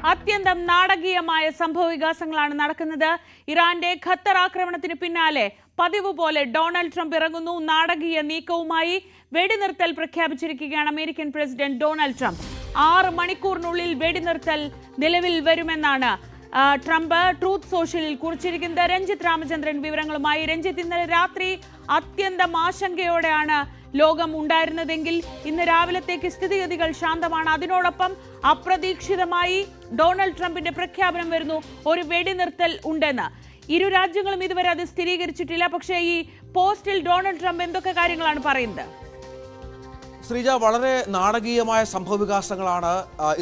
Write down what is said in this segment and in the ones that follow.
അത്യന്തം നാടകീയമായ സംഭവവികാസങ്ങളാണ് നടക്കുന്നത്. ഇറാന്റെ ഖത്തർ ആക്രമണത്തിന് പിന്നാലെ പതിവ് പോലെ ഡൊണാൾഡ് ട്രംപ് ഇറങ്ങുന്നു. നാടകീയ നീക്കവുമായി വെടിനിർത്തൽ പ്രഖ്യാപിച്ചിരിക്കുകയാണ് അമേരിക്കൻ പ്രസിഡന്റ് ഡൊണാൾഡ് ട്രംപ്. 6 മണിക്കൂറിനുള്ളിൽ വെടിനിർത്തൽ നിലവിൽ വരുമെന്നാണ് ട്രംപ് ട്രൂത്ത് സോഷ്യലിൽ കുറിച്ചിരിക്കുന്നത്. രഞ്ജിത്ത് രാമചന്ദ്രൻ വിവരങ്ങളുമായി. രഞ്ജിത്ത്, ഇന്നലെ രാത്രി അത്യന്തം ആശങ്കയോടെയാണ് ലോകം ഉണ്ടായിരുന്നതെങ്കിൽ ഇന്ന് രാവിലത്തേക്ക് സ്ഥിതിഗതികൾ ശാന്തമാണ്. അതിനോടൊപ്പം അപ്രതീക്ഷിതമായി ഡൊണാൾഡ് ട്രംപിന്റെ പ്രഖ്യാപനം വരുന്നു, ഒരു വെടിനിർത്തൽ ഉണ്ടെന്ന്. ഇരു രാജ്യങ്ങളും ഇതുവരെ അത് സ്ഥിരീകരിച്ചിട്ടില്ല. പക്ഷേ ഈ പോസ്റ്റിൽ ഡൊണാൾഡ് ട്രംപ് എന്തൊക്കെ കാര്യങ്ങളാണ് പറയുന്നത്? ശ്രീജ, വളരെ നാടകീയമായ സംഭവവികാസങ്ങളാണ്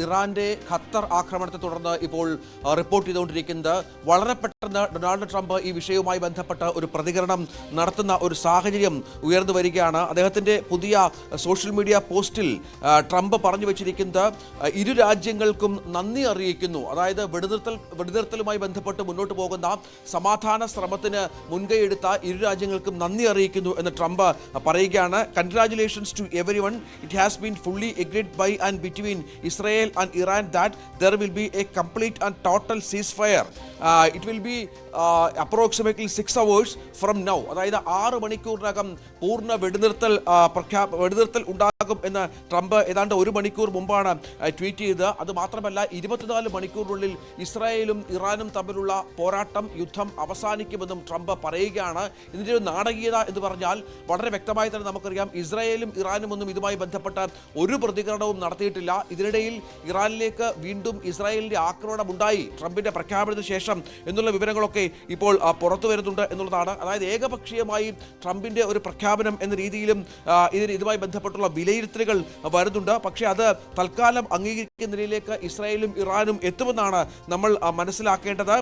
ഇറാന്റെ ഖത്തർ ആക്രമണത്തെ തുടർന്ന് ഇപ്പോൾ റിപ്പോർട്ട് ചെയ്തുകൊണ്ടിരിക്കുന്നത്. വളരെ പെട്ടെന്ന് ഡൊണാൾഡ് ട്രംപ് ഈ വിഷയവുമായി ബന്ധപ്പെട്ട് ഒരു പ്രതികരണം നടത്തുന്ന ഒരു സാഹചര്യം ഉയർന്നു വരികയാണ്. അദ്ദേഹത്തിന്റെ പുതിയ സോഷ്യൽ മീഡിയ പോസ്റ്റിൽ ട്രംപ് പറഞ്ഞു വെച്ചിരിക്കുന്നത് ഇരു രാജ്യങ്ങൾക്കും നന്ദി അറിയിക്കുന്നു. അതായത് വെടിനിർത്തലുമായി ബന്ധപ്പെട്ട് മുന്നോട്ട് പോകുന്ന സമാധാന ശ്രമത്തിന് മുൻകൈയെടുത്ത ഇരു രാജ്യങ്ങൾക്കും നന്ദി അറിയിക്കുന്നു എന്ന് ട്രംപ് പറയുകയാണ്. Congratulations to everyone. It has been fully agreed by and between Israel and Iran that there will be a complete and total ceasefire. It will be approximately 6 hours from now. അതായത് 6 മണിക്കൂറിനകം പൂർണ്ണ വെടിനിർത്തൽ ഉണ്ടാകും എന്ന് Trump ഏതാണ്ട് 1 മണിക്കൂർ മുമ്പാണ് tweet ചെയ്തത്. അത് മാത്രമല്ല 24 മണിക്കൂറിനുള്ളിൽ ഇസ്രായേലും ഇറാനും തമ്മിലുള്ള പോരാട്ടം, യുദ്ധം അവസാനിക്കുമെന്നും ട്രംപ് പറയുകയാണ്. ഇതിൻ്റെ ഒരു നാടകീയത എന്ന് പറഞ്ഞാൽ വളരെ വ്യക്തമായി തന്നെ നമുക്കറിയാം, ഇസ്രായേലും ഇറാനും ഒന്നും ഇതുമായി ബന്ധപ്പെട്ട ഒരു പ്രതികരണവും നടത്തിയിട്ടില്ല. ഇതിനിടയിൽ ഇറാനിലേക്ക് വീണ്ടും ഇസ്രായേലിന്റെ ആക്രമണം ഉണ്ടായി ട്രംപിന്റെ പ്രഖ്യാപനത്തിന് ശേഷം എന്നുള്ള വിവരങ്ങളൊക്കെ ഇപ്പോൾ പുറത്തു വരുന്നുണ്ട് എന്നുള്ളതാണ്. അതായത് ഏകപക്ഷീയമായി ട്രംപിന്റെ ഒരു പ്രഖ്യാപനം എന്ന രീതിയിലും ഇതുമായി ബന്ധപ്പെട്ടുള്ള വിലയിരുത്തലുകൾ വരുന്നുണ്ട്. പക്ഷേ അത് തൽക്കാലം അംഗീകരിക്കുന്ന നിലയിലേക്ക് ഇസ്രായേലും ഇറാനും എത്തുമെന്നാണ് നമ്മൾ മനസ്സിലാക്കേണ്ടത്.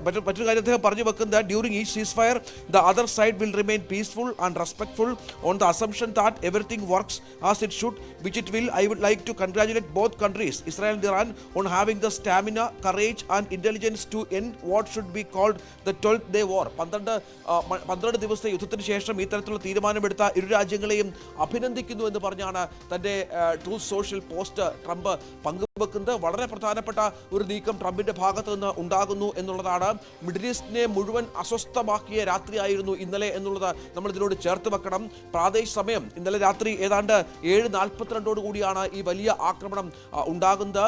മറ്റൊരു കാര്യം അദ്ദേഹം പറഞ്ഞു വെക്കുന്നത്, ഡ്യൂറിംഗ് ഈ സീസ് fire the other side will remain peaceful and respectful on the assumption that everything works as it should, which it will. I would like to congratulate both countries, Israel and Iran, on having the stamina, courage and intelligence to end what should be called the 12th day war. 12 ദിവസത്തെ യുദ്ധത്തിന് ശേഷം ഇത്തരത്തിലുള്ള തീരുമാനമെടുത്ത ഇരു രാജ്യങ്ങളെയും അഭിനന്ദിക്കുന്നു എന്ന് പറഞ്ഞാണ് തന്റെ ട്രൂത്ത് സോഷ്യൽ പോസ്റ്റ് ട്രംപ് പങ്കുവെക്കുന്നത്. വളരെ പ്രധാനപ്പെട്ട ഒരു നീക്കം ട്രംപിന്റെ ഭാഗത്ത് നിന്ന് ഉണ്ടാകുന്നു എന്നുള്ളതാണ്. മിഡിൽ ഈസ്റ്റിനെ മുഴുവൻ അസ്വസ്ഥമാക്കിയ രാത്രിയായിരുന്നു ഇന്നലെ എന്നുള്ളത് നമ്മൾ ഇതിനോട് ചേർത്ത് വെക്കണം. പ്രാദേശിക സമയം ഇന്നലെ രാത്രി ഏതാണ്ട് 7:42 കൂടിയാണ് ഈ വലിയ ആക്രമണം ഉണ്ടാകുന്നത്.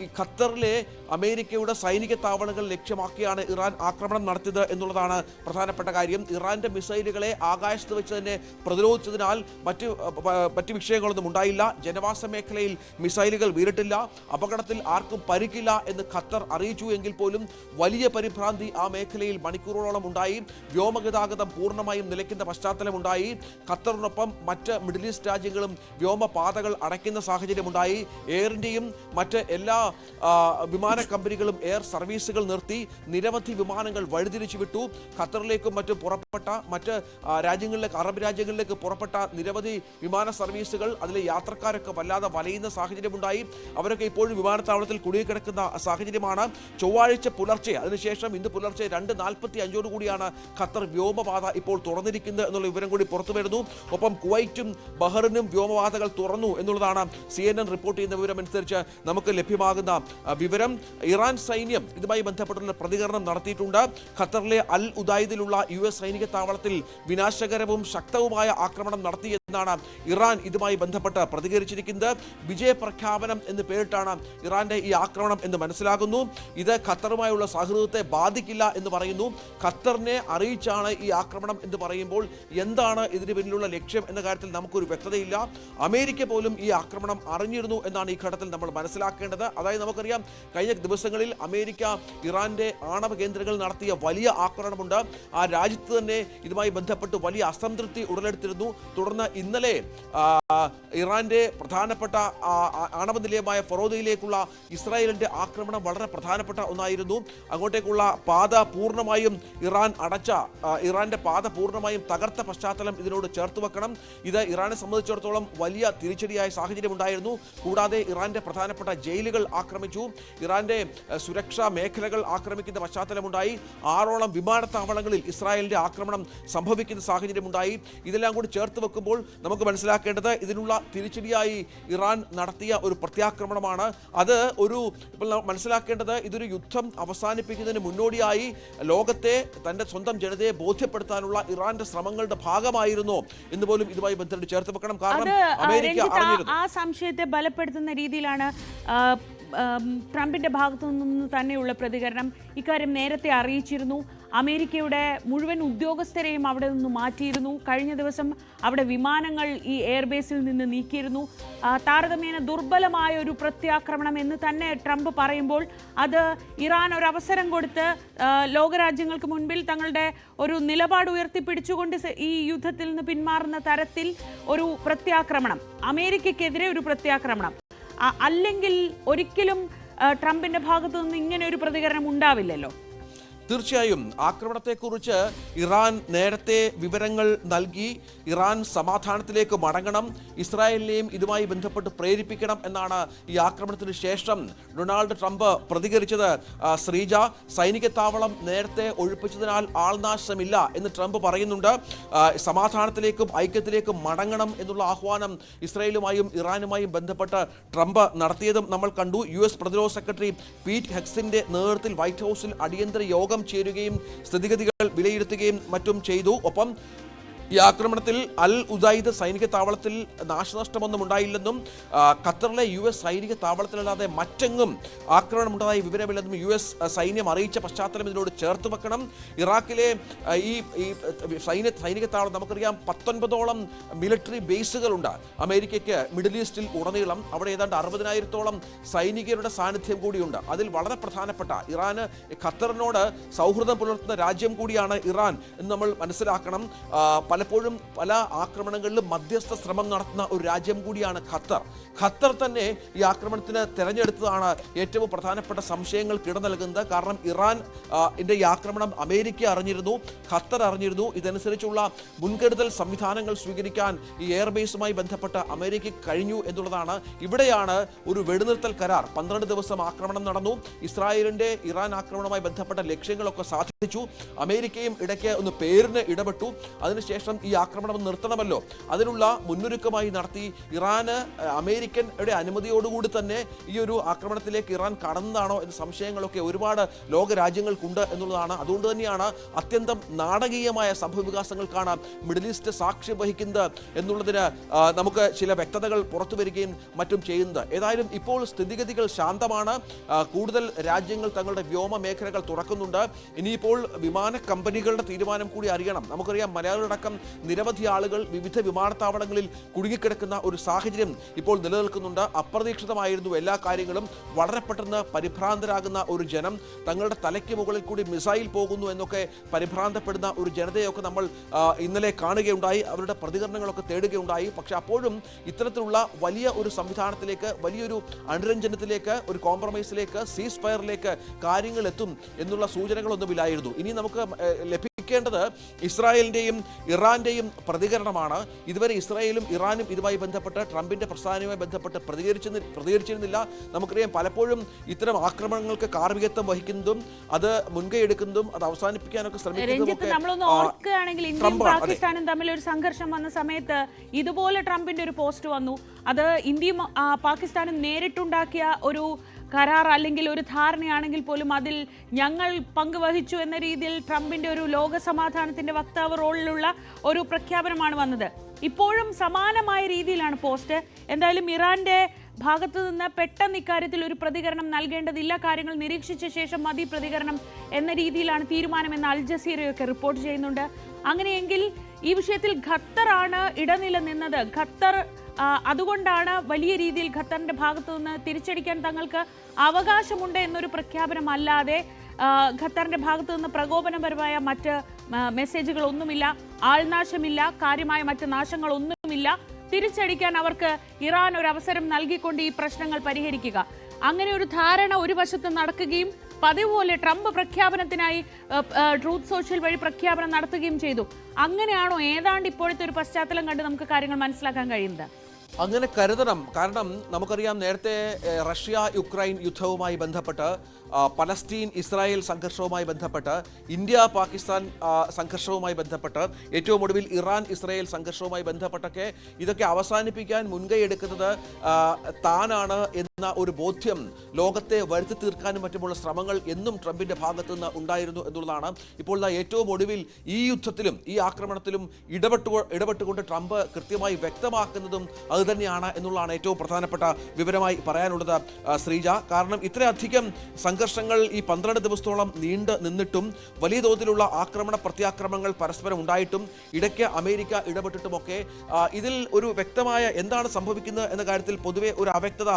ഈ ഖത്തറിലെ അമേരിക്കയുടെ സൈനിക താവളങ്ങൾ ലക്ഷ്യമാക്കിയാണ് ഇറാൻ ആക്രമണം നടത്തിയത് എന്നുള്ളതാണ് പ്രധാനപ്പെട്ട കാര്യം. ഇറാന്റെ മിസൈലുകളെ ആകാശത്ത് വെച്ച് തന്നെ പ്രതിരോധിച്ചതിനാൽ മറ്റ് വിഷയങ്ങളൊന്നും ഉണ്ടായില്ല. ജനവാസ മേഖലയിൽ മിസൈലുകൾ വീണിട്ടില്ല. അപകടത്തിൽ ആർക്കും പരിക്കില്ല എന്ന് ഖത്തർ അറിയിച്ചു എങ്കിൽ പോലും വലിയ പരിഭ്രാന്തി ആ മേഖലയിൽ മണിക്കൂറുകളോളം ഉണ്ടായി. വ്യോമഗതാഗതം പൂർണ്ണമായും നിലയ്ക്കുന്ന പശ്ചാത്തലമുണ്ടായി. ഖത്തറിനൊപ്പം മറ്റ് മിഡിൽ ഈസ്റ്റ് രാജ്യങ്ങളും വ്യോമപാതകൾ അടയ്ക്കുന്ന സാഹചര്യമുണ്ടായി. എയർ ഇന്ത്യയും മറ്റ് എല്ലാ വിമാന കമ്പനികളും എയർ സർവീസുകൾ നിർത്തി. നിരവധി വിമാനങ്ങൾ വഴിതിരിച്ചു വിട്ടു. ഖത്തറിലേക്കും മറ്റും പുറപ്പെട്ട മറ്റ് രാജ്യങ്ങളിലേക്ക്, അറബ് രാജ്യങ്ങളിലേക്ക് പുറപ്പെട്ട നിരവധി വിമാന സർവീസുകൾ, അതിലെ യാത്രക്കാരൊക്കെ വല്ലാതെ വലയുന്ന സാഹചര്യമുണ്ടായി. അവരൊക്കെ ഇപ്പോഴും വിമാനത്താവളത്തിൽ കുടുങ്ങിക്കിടക്കുന്ന സാഹചര്യമാണ്. ചൊവ്വാഴ്ച പുലർച്ചെ, അതിനുശേഷം ഇന്ന് പുലർച്ചെ 2:45 കൂടിയാണ് ഖത്തർ വ്യോമപാത ഇപ്പോൾ തുറന്നിരിക്കുന്നത് എന്നുള്ള വിവരം കൂടി പുറത്തു വരുന്നു. ഒപ്പം കുവൈറ്റും ബഹ്റിനും വ്യോമപാതകൾ തുറന്നു എന്നുള്ളതാണ് CNN റിപ്പോർട്ട് ചെയ്യുന്ന വിവരം അനുസരിച്ച് നമുക്ക് ലഭ്യമാകുന്ന വിവരം. ഇറാൻ സൈന്യം ഇതുമായി ബന്ധപ്പെട്ടുള്ള പ്രതികരണം നടത്തിയിട്ടുണ്ട്. ഖത്തറിലെ അൽ ഉദൈദിലുള്ള US സൈനിക താവളത്തിൽ വിനാശകരവും ശക്തവുമായ ആക്രമണം നടത്തി എന്നാണ് ഇറാൻ ഇതുമായി ബന്ധപ്പെട്ട് പ്രതികരിച്ചിരിക്കുന്നത്. വിജയ പ്രഖ്യാപനം എന്ന് പേരിട്ടാണ് ഇറാന്റെ ഈ ആക്രമണം എന്ന് മനസ്സിലാകുന്നു. ഇത് ഖത്തറുമായുള്ള സൗഹൃദത്തെ ബാധിക്കില്ല എന്ന് പറയുന്നു. ഖത്തറിനെ അറിയിച്ചാണ് ഈ ആക്രമണം എന്ന് പറയുമ്പോൾ എന്താണ് ഇതിന് പിന്നിലുള്ള ലക്ഷ്യം എന്ന കാര്യത്തിൽ നമുക്കൊരു വ്യക്തതയില്ല. അമേരിക്ക പോലും ഈ ആക്രമണം അറിഞ്ഞിരുന്നു എന്നാണ് ഈ ഘട്ടത്തിൽ നമ്മൾ മനസ്സിലാക്കേണ്ടത്. അതായത് നമുക്കറിയാം, കഴിഞ്ഞ ദിവസങ്ങളിൽ അമേരിക്ക ഇറാന്റെ ആണവ കേന്ദ്രങ്ങൾ നടത്തിയ വലിയ ആക്രമണമുണ്ട്. ആ രാജ്യത്ത് തന്നെ ഇതുമായി ബന്ധപ്പെട്ട് വലിയ അസംതൃപ്തി ഉടലെടുത്തിരുന്നു. തുടർന്ന് ഇന്നലെ ഇറാന്റെ പ്രധാനപ്പെട്ട ആണവ നിലയമായ ഫൊറോദയിലേക്കുള്ള ഇസ്രായേലിന്റെ ആക്രമണം വളരെ പ്രധാനപ്പെട്ട ഒന്നായിരുന്നു. അങ്ങോട്ടേക്കുള്ള പാത പൂർണ്ണമായും ഇറാൻ അടച്ച, ഇറാന്റെ പാത പൂർണ്ണമായും തകർത്ത പശ്ചാത്തലം ഇതിനോട് ചേർത്ത് വെക്കണം. ഇത് ഇറാനെ സംബന്ധിച്ചിടത്തോളം വലിയ തിരിച്ചടിയായ സാഹചര്യമുണ്ടായിരുന്നു. കൂടാതെ ഇറാന്റെ പ്രധാനപ്പെട്ട ജയിലുകൾ ആക്രമിച്ചു. ഇറാന്റെ സുരക്ഷാ മേഖലകൾ ആക്രമിക്കുന്ന പശ്ചാത്തലമുണ്ടായി. 6ഓളം വിമാനത്താവളങ്ങളിൽ ഇസ്രായേലിന്റെ ആക്രമണം സംഭവിക്കുന്ന സാഹചര്യമുണ്ടായി. ഇതെല്ലാം കൂടി ചേർത്ത് വെക്കുമ്പോൾ നമുക്ക് മനസ്സിലാക്കേണ്ടത് ഇതിനുള്ള തിരിച്ചടിയായി ഇറാൻ നടത്തിയ ഒരു പ്രത്യാക്രമണമാണ്. അത് ഒരു ഇപ്പോൾ മനസ്സിലാക്കേണ്ടത് ഇതൊരു യുദ്ധം അവസാനിപ്പിക്കുന്നതിന് മുന്നോടിയായി ലോകത്തെ തൻ്റെ സ്വന്തം ജനതയെ ബോധ്യപ്പെടുത്താനുള്ള ഇറാന്റെ ശ്രമങ്ങളുടെ ഭാഗമായിരുന്നോ എന്ന് പോലും ഇതുമായി ബന്ധപ്പെട്ട് ചേർത്ത് വെക്കണം. കാരണം അമേരിക്ക അറിഞ്ഞിരുന്നു. ആ സംശയത്തെ ബലപ്പെടുത്തുന്ന രീതിയിലാണ് ട്രംപിന്റെ ഭാഗത്തു നിന്ന് തന്നെയുള്ള പ്രതികരണം. ഇക്കാര്യം നേരത്തെ അറിയിച്ചിരുന്നു. അമേരിക്കയുടെ മുഴുവൻ ഉദ്യോഗസ്ഥരെയും അവിടെ നിന്ന് മാറ്റിയിരുന്നു. കഴിഞ്ഞ ദിവസം അവിടെ വിമാനങ്ങൾ ഈ എയർബേസിൽ നിന്ന് നീക്കിയിരുന്നു. താരതമ്യേന ദുർബലമായ ഒരു പ്രത്യാക്രമണം എന്ന് തന്നെ ട്രംപ് പറയുമ്പോൾ അത് ഇറാൻ ഒരു അവസരം കൊടുത്ത് ലോകരാജ്യങ്ങൾക്ക് മുൻപിൽ തങ്ങളുടെ ഒരു നിലപാട് ഉയർത്തിപ്പിടിച്ചുകൊണ്ട് ഈ യുദ്ധത്തിൽ നിന്ന് പിന്മാറുന്ന തരത്തിൽ ഒരു പ്രത്യാക്രമണം, അമേരിക്കയ്ക്കെതിരെ ഒരു പ്രത്യാക്രമണം, അല്ലെങ്കിൽ ഒരിക്കലും ട്രംപിന്റെ ഭാഗത്തു നിന്ന് ഇങ്ങനെ ഒരു പ്രതികരണം ഉണ്ടാവില്ലല്ലോ. തീർച്ചയായും ആക്രമണത്തെക്കുറിച്ച് ഇറാൻ നേരത്തെ വിവരങ്ങൾ നൽകി. ഇറാൻ സമാധാനത്തിലേക്ക് മടങ്ങണം, ഇസ്രായേലിനെയും ഇതുമായി ബന്ധപ്പെട്ട് പ്രേരിപ്പിക്കണം എന്നാണ് ഈ ആക്രമണത്തിന് ശേഷം ഡൊണാൾഡ് ട്രംപ് പ്രതികരിച്ചത്. ശ്രീജ, സൈനിക താവളം നേരത്തെ ഒഴിപ്പിച്ചതിനാൽ ആൾനാശമില്ല എന്ന് ട്രംപ് പറയുന്നുണ്ട്. സമാധാനത്തിലേക്കും ഐക്യത്തിലേക്കും മടങ്ങണം എന്നുള്ള ആഹ്വാനം ഇസ്രായേലുമായും ഇറാനുമായും ബന്ധപ്പെട്ട് ട്രംപ് നടത്തിയതും നമ്മൾ കണ്ടു. US പ്രതിരോധ സെക്രട്ടറി പീറ്റ് ഹെക്സിന്റെ നേതൃത്വത്തിൽ വൈറ്റ് ഹൗസിൽ അടിയന്തര യോഗം ചേരുകയും സ്ഥിതിഗതികൾ വിലയിരുത്തുകയും മറ്റും ചെയ്തു. ഒപ്പം ഈ ആക്രമണത്തിൽ അൽ ഉദൈദ് സൈനിക താവളത്തിൽ നാശനഷ്ടമൊന്നും ഉണ്ടായില്ലെന്നും ഖത്തറിലെ US സൈനിക താവളത്തിലല്ലാതെ മറ്റെങ്ങും ആക്രമണമുണ്ടായ വിവരമില്ലെന്നും US സൈന്യം അറിയിച്ച പശ്ചാത്തലം ഇതിനോട് ചേർത്ത് വെക്കണം. ഇറാഖിലെ ഈ സൈനിക താവളം നമുക്കറിയാം 19ഓളം മിലിറ്ററി ബേസുകളുണ്ട് അമേരിക്കയ്ക്ക് മിഡിൽ ഈസ്റ്റിൽ ഉടനീളം. അവിടെ ഏതാണ്ട് 60,000-ഓളം സൈനികരുടെ സാന്നിധ്യം കൂടിയുണ്ട്. അതിൽ വളരെ പ്രധാനപ്പെട്ട ഇറാന് ഖത്തറിനോട് സൗഹൃദം പുലർത്തുന്ന രാജ്യം കൂടിയാണ് ഇറാൻ എന്ന് നമ്മൾ മനസ്സിലാക്കണം. പലപ്പോഴും പല ആക്രമണങ്ങളിലും മധ്യസ്ഥ ശ്രമം നടത്തുന്ന ഒരു രാജ്യം കൂടിയാണ് ഖത്തർ. ഖത്തർ തന്നെ ഈ ആക്രമണത്തിന് തെരഞ്ഞെടുത്തതാണ് ഏറ്റവും പ്രധാനപ്പെട്ട സംശയങ്ങൾക്ക് ഇട നൽകുന്നത്. കാരണം ഇറാൻ ഈ ആക്രമണം അമേരിക്ക അറിഞ്ഞിരുന്നു, ഖത്തർ അറിഞ്ഞിരുന്നു. ഇതനുസരിച്ചുള്ള മുൻകരുതൽ സംവിധാനങ്ങൾ സ്വീകരിക്കാൻ ഈ എയർബേസുമായി ബന്ധപ്പെട്ട് അമേരിക്കയ്ക്ക് കഴിഞ്ഞു എന്നുള്ളതാണ്. ഇവിടെയാണ് ഒരു വെടിനിർത്തൽ കരാർ. 12 ദിവസം ആക്രമണം നടന്നു. ഇസ്രായേലിന്റെ ഇറാൻ ആക്രമണവുമായി ബന്ധപ്പെട്ട ലക്ഷ്യങ്ങളൊക്കെ സാധിച്ചു. അമേരിക്കയും ഇടയ്ക്ക് ഒന്ന് പേരിന് ഇടപെട്ടു. അതിനുശേഷം ഈ ആക്രമണം നിർത്തണമല്ലോ, അതിനുള്ള മുന്നൊരുക്കമായി നടത്തി. ഇറാന് അമേരിക്കയുടെ അനുമതിയോടുകൂടി തന്നെ ഈ ഒരു ആക്രമണത്തിലേക്ക് ഇറാൻ കടന്നതാണോ എന്ന സംശയങ്ങളൊക്കെ ഒരുപാട് ലോകരാജ്യങ്ങൾക്കുണ്ട് എന്നുള്ളതാണ്. അതുകൊണ്ട് തന്നെയാണ് അത്യന്തം നാടകീയമായ സംഭവവികാസങ്ങൾക്കാണ് മിഡിൽ ഈസ്റ്റ് സാക്ഷ്യം വഹിക്കുന്നത് എന്നുള്ളതിന് നമുക്ക് ചില വ്യക്തതകൾ പുറത്തു വരികയും മറ്റും ചെയ്യുന്നത്. ഏതായാലും ഇപ്പോൾ സ്ഥിതിഗതികൾ ശാന്തമാണ്. കൂടുതൽ രാജ്യങ്ങൾ തങ്ങളുടെ വ്യോമ മേഖലകൾ തുറക്കുന്നുണ്ട്. ഇനിയിപ്പോൾ വിമാന കമ്പനികളുടെ തീരുമാനം കൂടി അറിയണം. നമുക്കറിയാം മലയാളികളടക്കം നിരവധി ആളുകൾ വിവിധ വിമാനത്താവളങ്ങളിൽ കുടുങ്ങിക്കിടക്കുന്ന ഒരു സാഹചര്യം ഇപ്പോൾ നിലനിൽക്കുന്നുണ്ട്. അപ്രതീക്ഷിതമായിരുന്നു എല്ലാ കാര്യങ്ങളും. വളരെ പെട്ടെന്ന് പരിഭ്രാന്തരാകുന്ന ഒരു ജനം, തങ്ങളുടെ തലയ്ക്ക് മുകളിൽ കൂടി മിസൈൽ പോകുന്നു എന്നൊക്കെ പരിഭ്രാന്തപ്പെടുന്ന ഒരു ജനതയൊക്കെ നമ്മൾ ഇന്നലെ കാണുകയുണ്ടായി. അവരുടെ പ്രതികരണങ്ങളൊക്കെ തേടുകയുണ്ടായി. പക്ഷെ അപ്പോഴും ഇത്തരത്തിലുള്ള വലിയ ഒരു സംവിധാനത്തിലേക്ക്, വലിയൊരു അനുരഞ്ജനത്തിലേക്ക്, ഒരു കോംപ്രമൈസിലേക്ക്, സീസ് ഫയറിലേക്ക് കാര്യങ്ങൾ എത്തും എന്നുള്ള സൂചനകളൊന്നുമില്ലായിരുന്നു. ഇനി നമുക്ക് ലഭിക്കേണ്ടത് ഇസ്രായേലിന്റെയും ഇറാന്റെയും പ്രതികരണമാണ്. ഇതുവരെ ഇസ്രായേലും ഇറാനും ഇതുമായി ബന്ധപ്പെട്ട് ട്രംപിന്റെ പ്രസ്ഥാനവുമായി ബന്ധപ്പെട്ട് പ്രതികരിച്ചിരുന്നില്ല. നമുക്കറിയാം പലപ്പോഴും ഇത്തരം ആക്രമണങ്ങൾക്ക് കാർമ്മികത്വം വഹിക്കുന്നതും അത് മുൻകൈ എടുക്കുന്നതും അത് അവസാനിപ്പിക്കാനൊക്കെ ശ്രമിക്കുന്നതും നമ്മളൊന്ന് ഓർക്കുകയാണെങ്കിൽ ഇന്ത്യയും പാകിസ്ഥാനും തമ്മിൽ ഒരു സംഘർഷം വന്ന സമയത്ത് ഇതുപോലെ ട്രംപിന്റെ ഒരു പോസ്റ്റ് വന്നു. അത് ഇന്ത്യയും പാകിസ്ഥാനും നേരിട്ടുണ്ടാക്കിയ ഒരു കരാർ അല്ലെങ്കിൽ ഒരു ധാരണയാണെങ്കിൽ പോലും അതിൽ ഞങ്ങൾ പങ്കുവഹിച്ചു എന്ന രീതിയിൽ ട്രംപിന്റെ ഒരു ലോക സമാധാനത്തിന്റെ വക്താവ് റോളിലുള്ള ഒരു പ്രഖ്യാപനമാണ് വന്നത്. ഇപ്പോഴും സമാനമായ രീതിയിലാണ് പോസ്റ്റ്. എന്തായാലും ഇറാന്റെ ഭാഗത്തു നിന്ന് പെട്ടെന്ന് ഇക്കാര്യത്തിൽ ഒരു പ്രതികരണം നൽകേണ്ടതില്ല, കാര്യങ്ങൾ നിരീക്ഷിച്ച ശേഷം മതി പ്രതികരണം എന്ന രീതിയിലാണ് തീരുമാനമെന്ന് അൽ ജസീറയൊക്കെ റിപ്പോർട്ട് ചെയ്യുന്നുണ്ട്. അങ്ങനെയെങ്കിൽ ഈ വിഷയത്തിൽ ഖത്തറാണ് ഇടനില നിന്നത്. ഖത്തർ അതുകൊണ്ടാണ് വലിയ രീതിയിൽ ഖത്തറിന്റെ ഭാഗത്തു നിന്ന് തിരിച്ചടിക്കാൻ തങ്ങൾക്ക് അവകാശമുണ്ട് എന്നൊരു പ്രഖ്യാപനമല്ലാതെ ഖത്തറിന്റെ ഭാഗത്തു നിന്ന് പ്രകോപനപരമായ മറ്റ് മെസ്സേജുകളൊന്നുമില്ല, ആൾനാശമില്ല, കാര്യമായ മറ്റ് നാശങ്ങളൊന്നുമില്ല. തിരിച്ചടിക്കാൻ അവർക്ക് ഇറാൻ ഒരു അവസരം നൽകിക്കൊണ്ട് ഈ പ്രശ്നങ്ങൾ പരിഹരിക്കുക, അങ്ങനെ ഒരു ധാരണ ഒരു വശത്ത് നടക്കുകയും പതിവ് പോലെ ട്രംപ് പ്രഖ്യാപനത്തിനായി ട്രൂത്ത് സോഷ്യൽ വഴി പ്രഖ്യാപനം നടത്തുകയും ചെയ്തു. അങ്ങനെയാണോ ഏതാണ്ട് ഇപ്പോഴത്തെ ഒരു പശ്ചാത്തലം കണ്ട് നമുക്ക് കാര്യങ്ങൾ മനസ്സിലാക്കാൻ കഴിയുന്നത്? അങ്ങനെ കരുതണം. കാരണം നമുക്കറിയാം നേരത്തെ റഷ്യ യുക്രൈൻ യുദ്ധവുമായി ബന്ധപ്പെട്ട് പലസ്തീൻ ഇസ്രായേൽ സംഘർഷവുമായി ബന്ധപ്പെട്ട് ഇന്ത്യ പാകിസ്ഥാൻ സംഘർഷവുമായി ബന്ധപ്പെട്ട് ഏറ്റവും ഒടുവിൽ ഇറാൻ ഇസ്രായേൽ സംഘർഷവുമായി ബന്ധപ്പെട്ടൊക്കെ ഇതൊക്കെ അവസാനിപ്പിക്കാൻ മുൻകൈ എടുക്കുന്നത് താനാണ് എന്ന ഒരു ബോധ്യം ലോകത്തെ വരുത്തി തീർക്കാനും മറ്റുമുള്ള ശ്രമങ്ങൾ എന്നും ട്രംപിന്റെ ഭാഗത്തു നിന്ന് ഉണ്ടായിരുന്നു എന്നുള്ളതാണ്. ഇപ്പോൾ ഏറ്റവും ഒടുവിൽ ഈ യുദ്ധത്തിലും ഈ ആക്രമണത്തിലും ഇടപെട്ടുകൊണ്ട് ട്രംപ് കൃത്യമായി വ്യക്തമാക്കുന്നതും അതുതന്നെയാണ് എന്നുള്ളതാണ് ഏറ്റവും പ്രധാനപ്പെട്ട വിവരമായി പറയാനുള്ളത് ശ്രീജ. കാരണം ഇത്രയധികം സംഘർഷങ്ങൾ ഈ 12 ദിവസത്തോളം നീണ്ടു നിന്നിട്ടും വലിയ തോതിലുള്ള ആക്രമണ പ്രത്യാക്രമണങ്ങൾ പരസ്പരം ഉണ്ടായിട്ടും ഇടയ്ക്ക് അമേരിക്ക ഇടപെട്ടിട്ടുമൊക്കെ ഇതിൽ ഒരു വ്യക്തമായ എന്താണ് സംഭവിക്കുന്നത് എന്ന കാര്യത്തിൽ പൊതുവെ ഒരു അവ്യക്തത